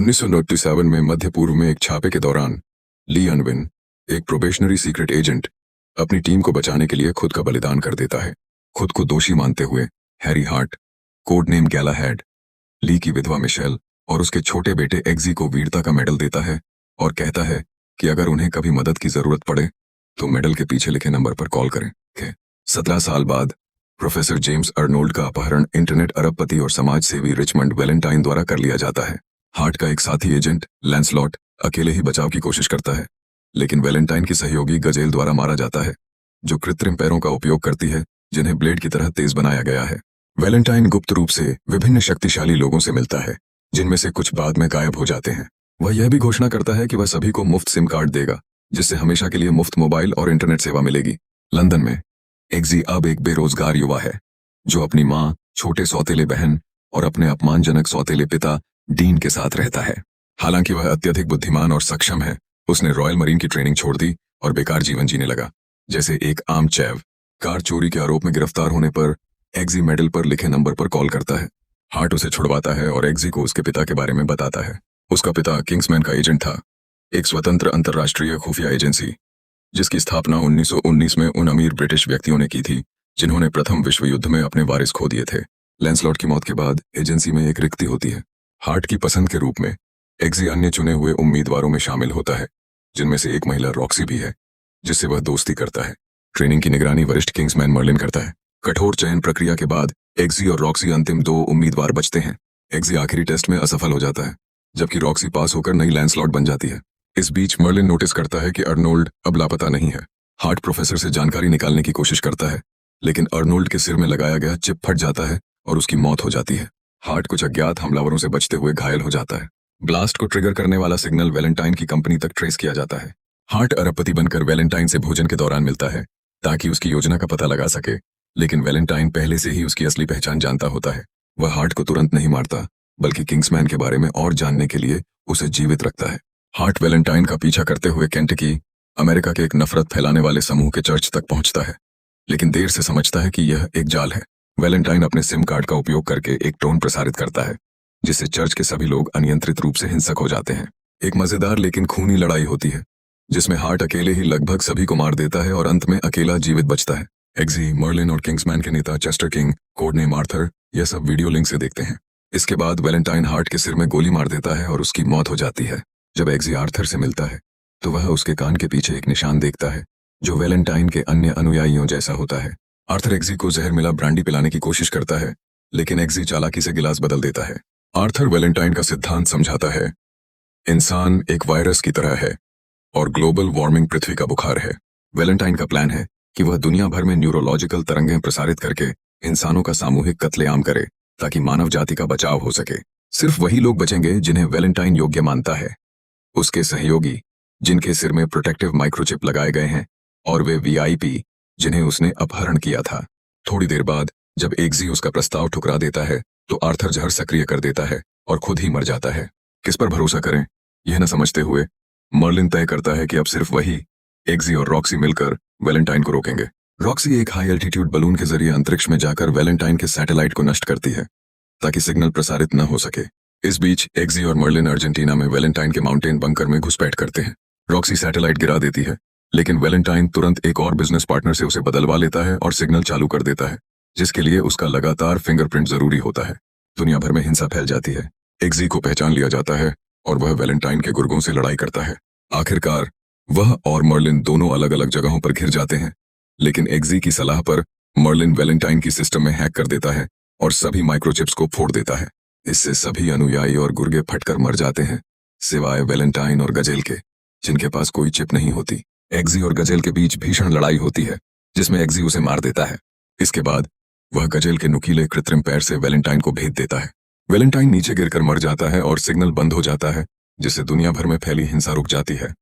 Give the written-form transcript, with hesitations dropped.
1997 में मध्य पूर्व में एक छापे के दौरान ली अनविन, एक प्रोबेशनरी सीक्रेट एजेंट, अपनी टीम को बचाने के लिए खुद का बलिदान कर देता है। खुद को दोषी मानते हुए हैरी हार्ट, कोड नेम गैलाहैड, ली की विधवा मिशेल और उसके छोटे बेटे एग्जी को वीरता का मेडल देता है और कहता है कि अगर उन्हें कभी मदद की जरूरत पड़े तो मेडल के पीछे लिखे नंबर पर कॉल करें। 17 साल बाद प्रोफेसर जेम्स अर्नोल्ड का अपहरण इंटरनेट अरबपति और समाज सेवी रिचमंड वेलेंटाइन द्वारा कर लिया जाता है। हार्ट का एक साथी एजेंट लैंसलॉट अकेले ही बचाव की कोशिश करता है, लेकिन वेलेंटाइन की सहयोगी गजेल द्वारा मारा जाता है, जो कृत्रिम पैरों का उपयोग करती है जिन्हें ब्लेड की तरह तेज बनाया गया है। वेलेंटाइन गुप्त रूप से विभिन्न शक्तिशाली लोगों से मिलता है, जिनमें से कुछ बाद में गायब हो जाते हैं। वह यह भी घोषणा करता है कि वह सभी को मुफ्त सिम कार्ड देगा, जिससे हमेशा के लिए मुफ्त मोबाइल और इंटरनेट सेवा मिलेगी। लंदन में एग्जी अब एक बेरोजगार युवा है, जो अपनी माँ, छोटे सौतेले बहन और अपने अपमानजनक सौतेले पिता डीन के साथ रहता है। हालांकि वह अत्यधिक बुद्धिमान और सक्षम है, उसने रॉयल मरीन की ट्रेनिंग छोड़ दी और बेकार जीवन जीने लगा। जैसे एक आम चैव कार चोरी के आरोप में गिरफ्तार होने पर एग्जी मेडल पर लिखे नंबर पर कॉल करता है। हार्ट उसे छुड़वाता है और एग्जी को उसके पिता के बारे में बताता है। उसका पिता किंग्समैन का एजेंट था, एक स्वतंत्र अंतर्राष्ट्रीय खुफिया एजेंसी, जिसकी स्थापना 1919 में उन अमीर ब्रिटिश व्यक्तियों ने की थी जिन्होंने प्रथम विश्व युद्ध में अपने वारिस खो दिए थे। लैंसलॉट की मौत के बाद एजेंसी में एक रिक्ति होती है। हार्ट की पसंद के रूप में एग्जी अन्य चुने हुए उम्मीदवारों में शामिल होता है, जिनमें से एक महिला रॉक्सी भी है, जिससे वह दोस्ती करता है। ट्रेनिंग की निगरानी वरिष्ठ किंग्समैन मर्लिन करता है। कठोर चयन प्रक्रिया के बाद एग्जी और रॉक्सी अंतिम 2 उम्मीदवार बचते हैं। एग्जी आखिरी टेस्ट में असफल हो जाता है, जबकि रॉक्सी पास होकर नई लैंसलॉट बन जाती है। इस बीच मर्लिन नोटिस करता है कि अर्नोल्ड अब लापता नहीं है। हार्ट प्रोफेसर से जानकारी निकालने की कोशिश करता है, लेकिन अर्नोल्ड के सिर में लगाया गया चिप फट जाता है और उसकी मौत हो जाती है। हार्ट कुछ अज्ञात हमलावरों से बचते हुए घायल हो जाता है। ब्लास्ट को ट्रिगर करने वाला सिग्नल वेलेंटाइन की कंपनी तक ट्रेस किया जाता है। हार्ट अरबपति बनकर वेलेंटाइन से भोजन के दौरान मिलता है ताकि उसकी योजना का पता लगा सके, लेकिन वेलेंटाइन पहले से ही उसकी असली पहचान जानता होता है। वह हार्ट को तुरंत नहीं मारता, बल्कि किंग्समैन के बारे में और जानने के लिए उसे जीवित रखता है। हार्ट वेलेंटाइन का पीछा करते हुए केंटकी, अमेरिका के एक नफरत फैलाने वाले समूह के चर्च तक पहुंचता है, लेकिन देर से समझता है कि यह एक जाल है। वेलेंटाइन अपने सिम कार्ड का उपयोग करके एक टोन प्रसारित करता है, जिससे चर्च के सभी लोग अनियंत्रित रूप से हिंसक हो जाते हैं। एक मजेदार लेकिन खूनी लड़ाई होती है, जिसमें हार्ट अकेले ही लगभग सभी को मार देता है और अंत में अकेला जीवित बचता है। एग्जी, मर्लिन और किंग्समैन के नेता Chester king, code name Arthur, यह सब वीडियो लिंक से देखते हैं। इसके बाद वेलेंटाइन हार्ट के सिर में गोली मार देता है और उसकी मौत हो जाती है। जब एग्जी आर्थर से मिलता है तो वह उसके कान के पीछे एक निशान देखता है, जो वेलेंटाइन के अन्य अनुयायियों जैसा होता है। आर्थर एग्जी को जहर मिला ब्रांडी पिलाने की कोशिश करता है, लेकिन एग्जी चालाकी से गिलास बदल देता है। आर्थर वेलेंटाइन का सिद्धांत समझाता है, इंसान एक वायरस की तरह है और ग्लोबल वार्मिंग पृथ्वी का बुखार है। वेलेंटाइन का प्लान है कि वह दुनिया भर में न्यूरोलॉजिकल तरंगें प्रसारित करके इंसानों का सामूहिक कत्लेआम करे, ताकि मानव जाति का बचाव हो सके। सिर्फ वही लोग बचेंगे जिन्हें वेलेंटाइन योग्य मानता है, उसके सहयोगी जिनके सिर में प्रोटेक्टिव माइक्रोचिप लगाए गए हैं, और वे वीआईपी जिन्हें उसने अपहरण किया था। थोड़ी देर बाद जब एग्जी उसका प्रस्ताव ठुकरा देता है तो आर्थर जहर सक्रिय कर देता है और खुद ही मर जाता है। किस पर भरोसा करें, यह न समझते हुए मर्लिन तय करता है कि अब सिर्फ वही, एग्जी और रॉक्सी मिलकर वेलेंटाइन को रोकेंगे। रॉक्सी एक हाई एल्टीट्यूड बलून के जरिए अंतरिक्ष में जाकर वेलेंटाइन के सैटेलाइट को नष्ट करती है, ताकि सिग्नल प्रसारित न हो सके। इस बीच एग्जी और मर्लिन अर्जेंटीना में वेलेंटाइन के माउंटेन बंकर में घुसपैठ करते हैं। रॉक्सी सैटेलाइट गिरा देती है, लेकिन वेलेंटाइन तुरंत एक और बिजनेस पार्टनर से उसे बदलवा लेता है और सिग्नल चालू कर देता है, जिसके लिए उसका लगातार फिंगरप्रिंट जरूरी होता है। दुनिया भर में हिंसा फैल जाती है। एग्जी को पहचान लिया जाता है और वह वेलेंटाइन के गुर्गों से लड़ाई करता है। आखिरकार वह और मर्लिन दोनों अलग अलग जगहों पर घिर जाते हैं, लेकिन एग्जी की सलाह पर मर्लिन वेलेंटाइन की सिस्टम में हैक कर देता है और सभी माइक्रोचिप्स को फोड़ देता है। इससे सभी अनुयायी और गुर्गे फटकर मर जाते हैं, सिवाय वेलेंटाइन और गजेल के, जिनके पास कोई चिप नहीं होती। एग्जी और गजेल के बीच भीषण लड़ाई होती है, जिसमें एग्जी उसे मार देता है। इसके बाद वह गजेल के नुकीले कृत्रिम पैर से वेलेंटाइन को भेद देता है। वेलेंटाइन नीचे गिरकर मर जाता है और सिग्नल बंद हो जाता है, जिससे दुनिया भर में फैली हिंसा रुक जाती है।